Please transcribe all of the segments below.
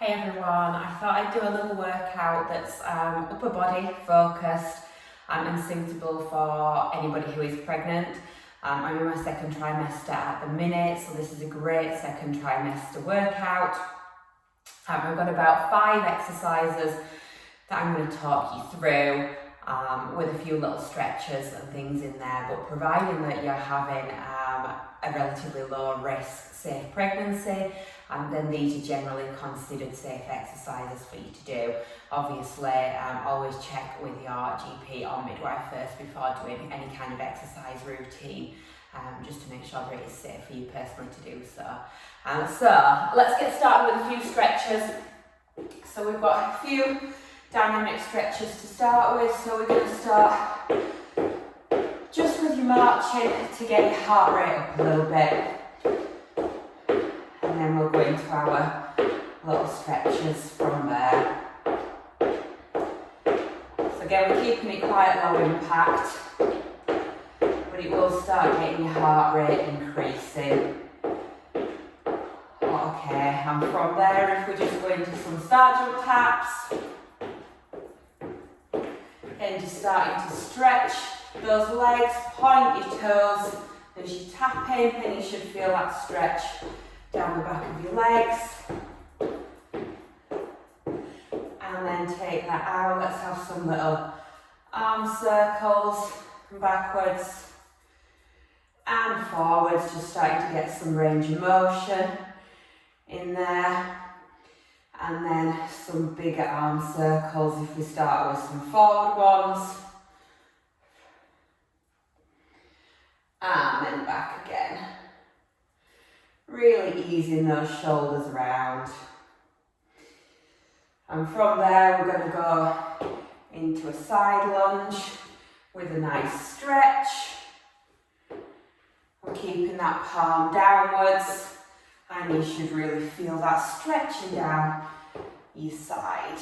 Hey everyone, I thought I'd do a little workout that's upper body focused and suitable for anybody who is pregnant. I'm in my second trimester at the minute, so this is a great second trimester workout. I've got about 5 exercises that I'm going to talk you through with a few little stretches and things in there, but providing that you're having a relatively low risk, safe pregnancy, and then these are generally considered safe exercises for you to do. Obviously, always check with your GP or midwife first before doing any kind of exercise routine, just to make sure that it is safe for you personally to do so. So let's get started with a few stretches. So we've got a few dynamic stretches to start with. So we're going to start just with your marching to get your heart rate up a little bit. And then we'll go into our little stretches from there. So again, we're keeping it quite low impact, but it will start getting your heart rate increasing. Okay, and from there, if we just go into some sergeant taps, and just starting to stretch those legs, point your toes. As you tap in, then you should feel that stretch down the back of your legs. And then take that out. Let's have some little arm circles backwards and forwards, just starting to get some range of motion in there. And then some bigger arm circles if we start with some forward ones. And then back again. Really easing those shoulders around. And from there we're going to go into a side lunge with a nice stretch. We're keeping that palm downwards. And you should really feel that stretching down your side.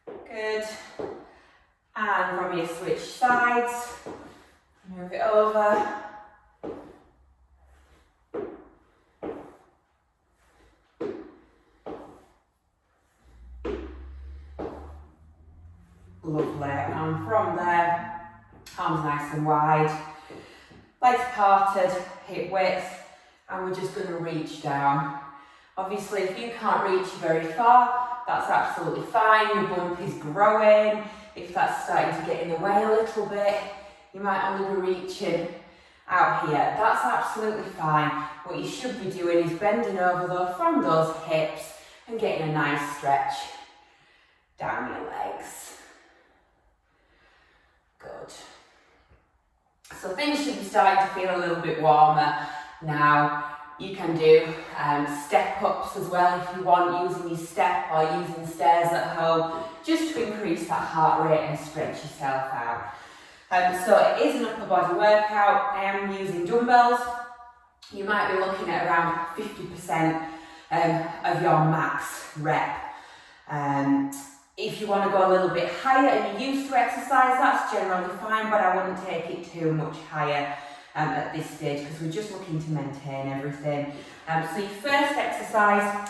Good. And from your switch sides, move it over. Lovely. And from there, arms nice and wide. Legs parted, hip width, and we're just going to reach down. Obviously, if you can't reach very far, that's absolutely fine. Your bump is growing. If that's starting to get in the way a little bit, you might only be reaching out here. That's absolutely fine. What you should be doing is bending over though from those hips and getting a nice stretch down your legs. Good. So things should be starting to feel a little bit warmer now. You can do step ups as well if you want, using your step or using stairs at home, just to increase that heart rate and stretch yourself out. So it is an upper body workout. I am using dumbbells. You might be looking at around 50% of your max rep. If you want to go a little bit higher and you're used to exercise, that's generally fine, but I wouldn't take it too much higher at this stage because we're just looking to maintain everything. So your first exercise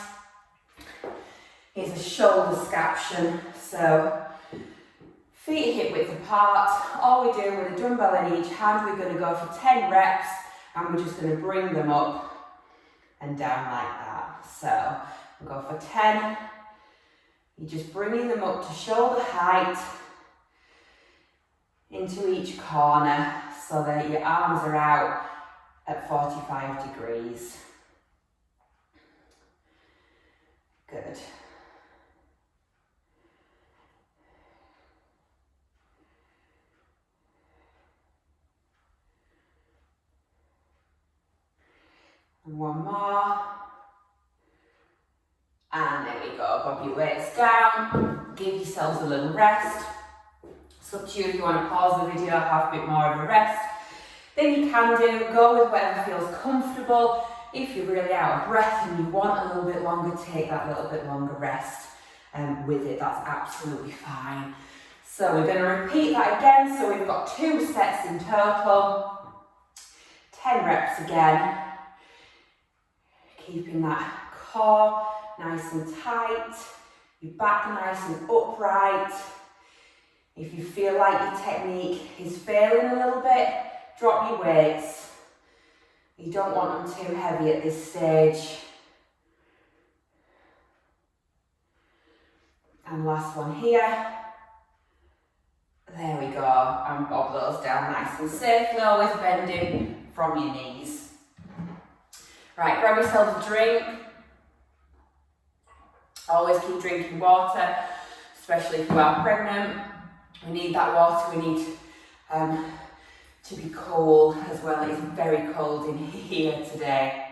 is a shoulder scaption. So feet are hip width apart. All we do with a dumbbell in each hand, we're going to go for 10 reps and we're just going to bring them up and down like that. So we'll go for 10. You're just bringing them up to shoulder height into each corner so that your arms are out at 45 degrees. Good. And one more. And there we go, bob your weights down, give yourselves a little rest. It's up to you if you want to pause the video, have a bit more of a rest. Then you can go with whatever feels comfortable. If you're really out of breath and you want a little bit longer, take that little bit longer rest with it, that's absolutely fine. So we're going to repeat that again, so we've got 2 sets in total, 10 reps again. Keeping that core nice and tight, your back nice and upright. If you feel like your technique is failing a little bit, drop your weights. You don't want them too heavy at this stage. And last one here. There we go, and bob those down nice and safely, always bending from your knees. Right, grab yourself a drink. Always keep drinking water, especially if you are pregnant. We need that water, we need to be cool as well. It's very cold in here today,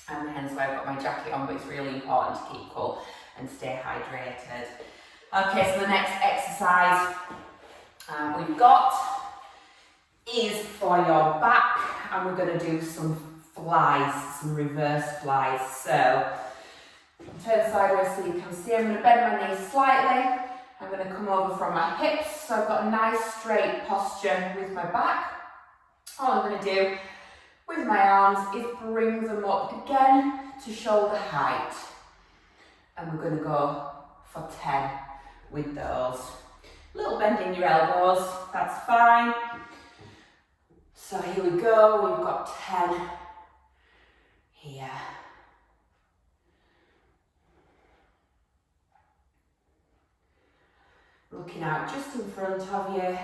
and hence why I've got my jacket on, but it's really important to keep cool and stay hydrated. Okay, so the next exercise we've got is for your back, and we're going to do some flies, some reverse flies. So turn sideways so you can see. I'm going to bend my knees slightly. I'm going to come over from my hips, so I've got a nice straight posture with my back. All I'm going to do with my arms is bring them up again to shoulder height, and we're going to go for 10 with those. A little bend in your elbows, that's fine. So here we go, we've got 10 here. Looking out just in front of you.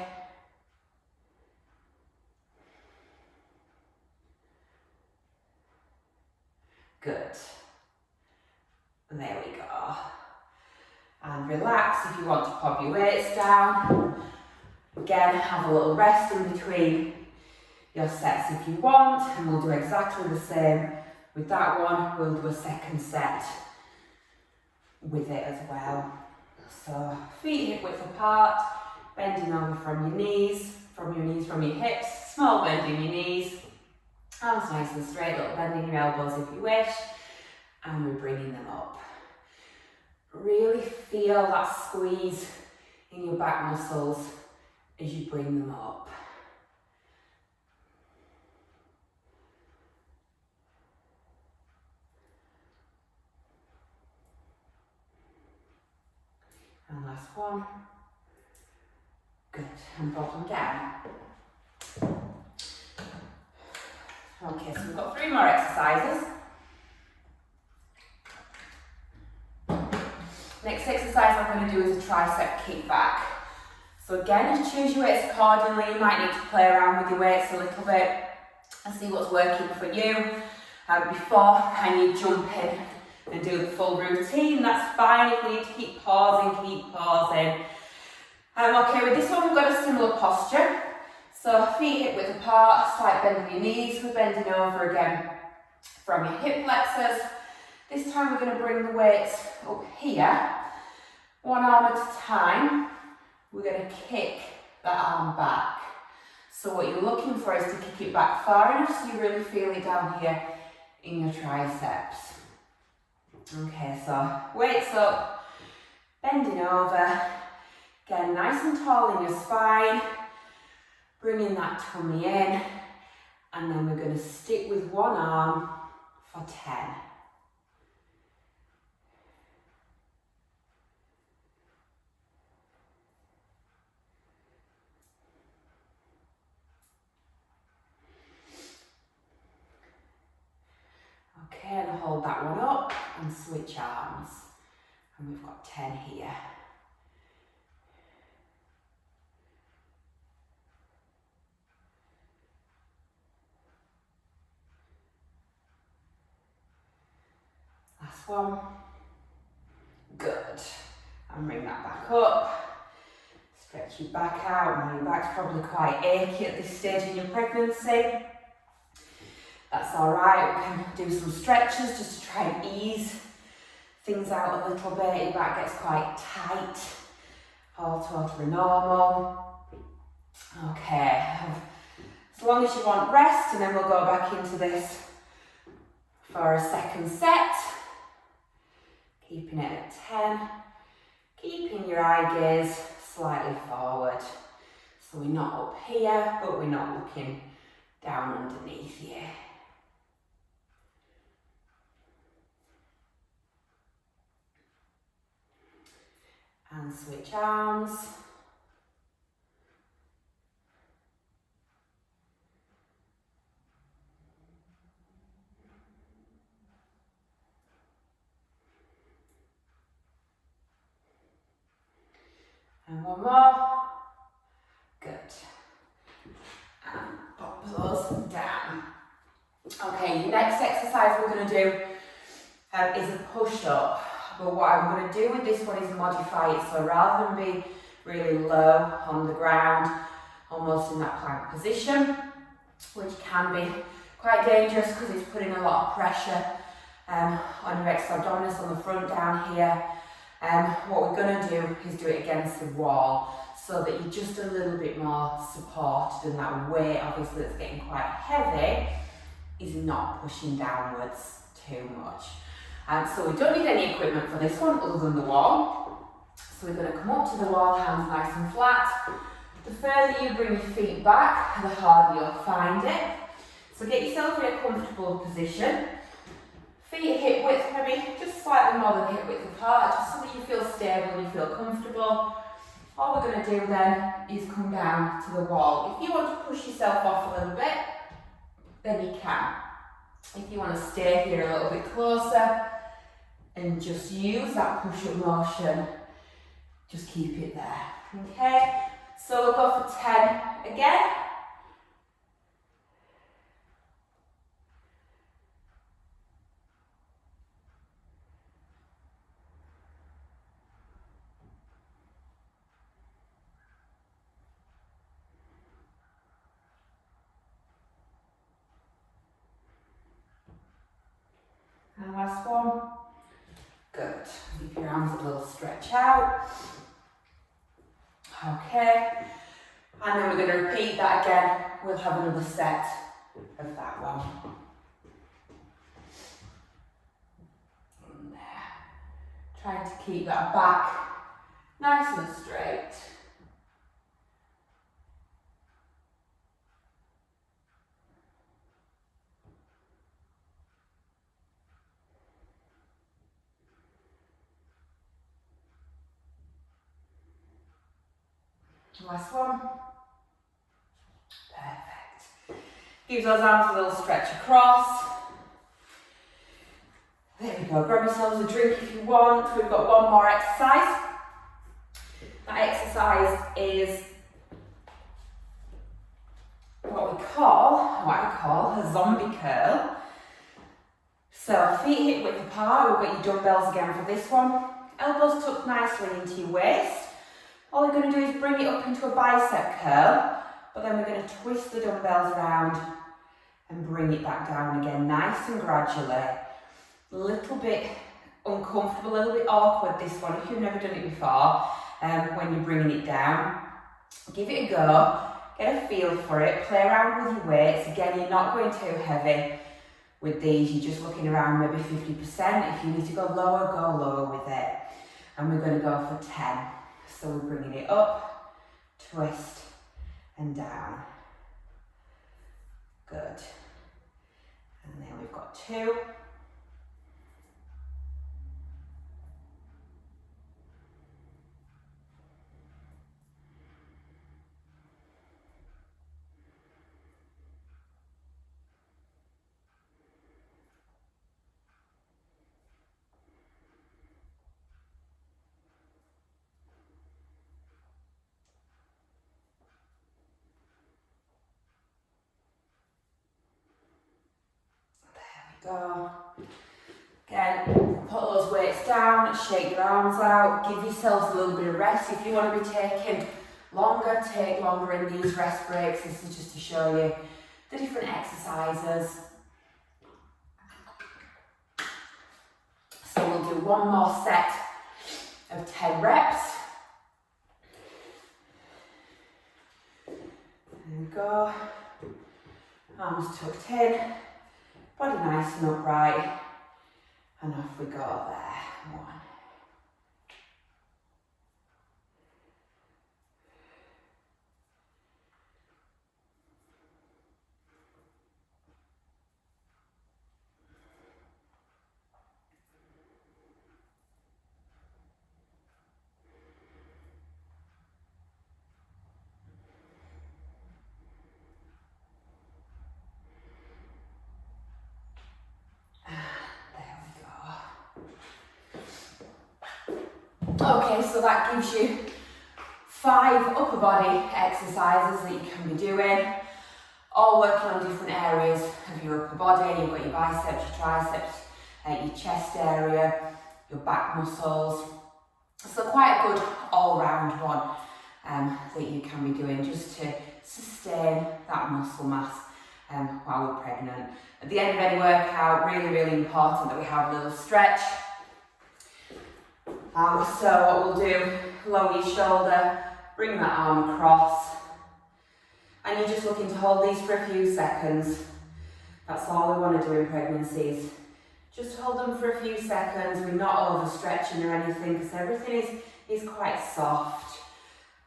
Good. There we go. And relax if you want to pop your weights down. Again, have a little rest in between your sets if you want, and we'll do exactly the same with that one. We'll do a second set with it as well. So feet hip width apart, bending over from your knees, from your hips, small bend in your knees, arms nice and straight, little bend in your elbows if you wish, and we're bringing them up. Really feel that squeeze in your back muscles as you bring them up. And last one. Good, and bottom down. Okay, so we've got 3 more exercises. Next exercise I'm going to do is a tricep kickback. So again, choose your weights accordingly. You might need to play around with your weights a little bit and see what's working for you. Before kind of jump in and do the full routine, that's fine. If you need to keep pausing, keep pausing. Okay, with this one we've got a similar posture. So feet hip width apart, slight bend in your knees. We're bending over again from your hip flexors. This time we're going to bring the weights up here, one arm at a time. We're going to kick that arm back. So what you're looking for is to kick it back far enough so you really feel it down here in your triceps. Okay, so weights up, bending over, again nice and tall in your spine, bringing that tummy in, and then we're going to stick with one arm for 10. Okay, and hold that one up and switch arms. And we've got 10 here. Last one. Good. And bring that back up. Stretch your back out. Now your back's probably quite achy at this stage in your pregnancy. That's all right, we can do some stretches just to try and ease things out a little bit. Your back gets quite tight, all totally normal. Okay, as long as you want rest, and then we'll go back into this for a second set. Keeping it at 10, keeping your eye gaze slightly forward. So we're not up here, but we're not looking down underneath you. And switch arms. And one more. Good. And pop those down. Okay, your next exercise we're going to do is a push-up. But what I'm going to do with this one is modify it. So rather than be really low on the ground, almost in that plank position, which can be quite dangerous because it's putting a lot of pressure on your extra-abdominis on the front down here. What we're going to do is do it against the wall so that you're just a little bit more supported, and that weight, obviously that's getting quite heavy, is not pushing downwards too much. So we don't need any equipment for this one other than the wall. So we're going to come up to the wall, hands nice and flat. The further you bring your feet back, the harder you'll find it. So get yourself in a comfortable position. Feet hip width, maybe just slightly more than hip width apart, just so that you feel stable and you feel comfortable. All we're going to do then is come down to the wall. If you want to push yourself off a little bit, then you can. If you want to stay here a little bit closer and just use that push-up motion, just keep it there. Okay, so we'll go for 10 again. And last one. Good. Keep your arms a little stretch out. Okay. And then we're going to repeat that again. We'll have another set of that one. And there. Trying to keep that back nice and straight. Last one. Perfect. Give those arms a little stretch across. There we go. Grab yourselves a drink if you want. We've got one more exercise. That exercise is what I call a zombie curl. So feet hip width apart. We've got your dumbbells again for this one. Elbows tucked nicely into your waist. All we're going to do is bring it up into a bicep curl, but then we're going to twist the dumbbells around and bring it back down again, nice and gradually. A little bit uncomfortable, a little bit awkward this one if you've never done it before, when you're bringing it down. Give it a go, get a feel for it, play around with your weights. Again, you're not going too heavy with these, you're just looking around maybe 50%. If you need to go lower with it. And we're going to go for 10. So we're bringing it up, twist, and down. Good. And then we've got 2. Go. Again, put those weights down, shake your arms out, give yourselves a little bit of rest. If you want to be taking longer, take longer in these rest breaks. This is just to show you the different exercises. So we'll do one more set of 10 reps. There we go. Arms tucked in. Body nice and upright, and off we go there. 1. Okay, so that gives you 5 upper body exercises that you can be doing, all working on different areas of your upper body. You've got your biceps, your triceps, your chest area, your back muscles. So quite a good all-round one that you can be doing just to sustain that muscle mass while we're pregnant. At the end of any workout, really, really important that we have a little stretch. So what we'll do, lower your shoulder, bring that arm across, and you're just looking to hold these for a few seconds. That's all we want to do in pregnancies. Just hold them for a few seconds. We're not overstretching or anything because everything is quite soft.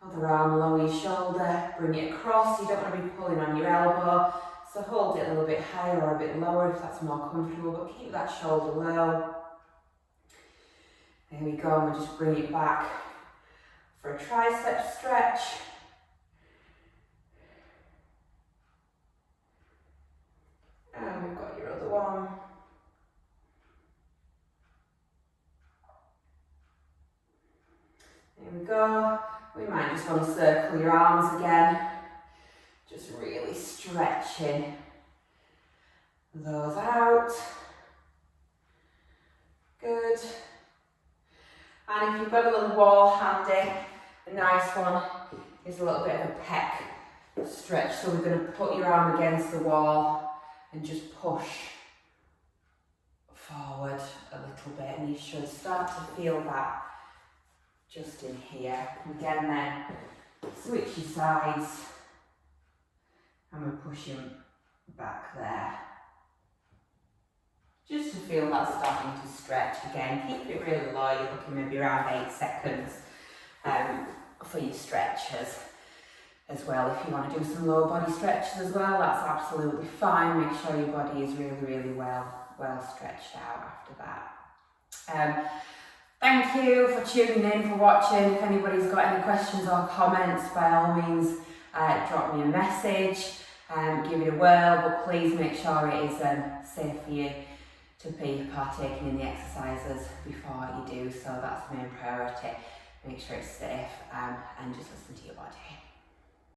Other arm, lower your shoulder, bring it across. You don't want to be pulling on your elbow, so hold it a little bit higher or a bit lower if that's more comfortable, but keep that shoulder low. There we go, and we'll just bring it back for a tricep stretch. And we've got your other one. There we go. We might just want to circle your arms again. Just really stretching those out. Good. And if you've got a little wall handy, a nice one is a little bit of a pec stretch. So we're going to put your arm against the wall and just push forward a little bit, and you should start to feel that just in here. Again then, switch your sides, and we're pushing back there. Just to feel that starting to stretch again. Keep it really low, you're looking maybe around 8 seconds for your stretches as well. If you want to do some lower body stretches as well, that's absolutely fine. Make sure your body is really, really well stretched out after that. Thank you for tuning in, for watching. If anybody's got any questions or comments, by all means, drop me a message, give it a whirl, but please make sure it is safe for you to be partaking in the exercises before you do, so that's the main priority. Make sure it's safe and just listen to your body.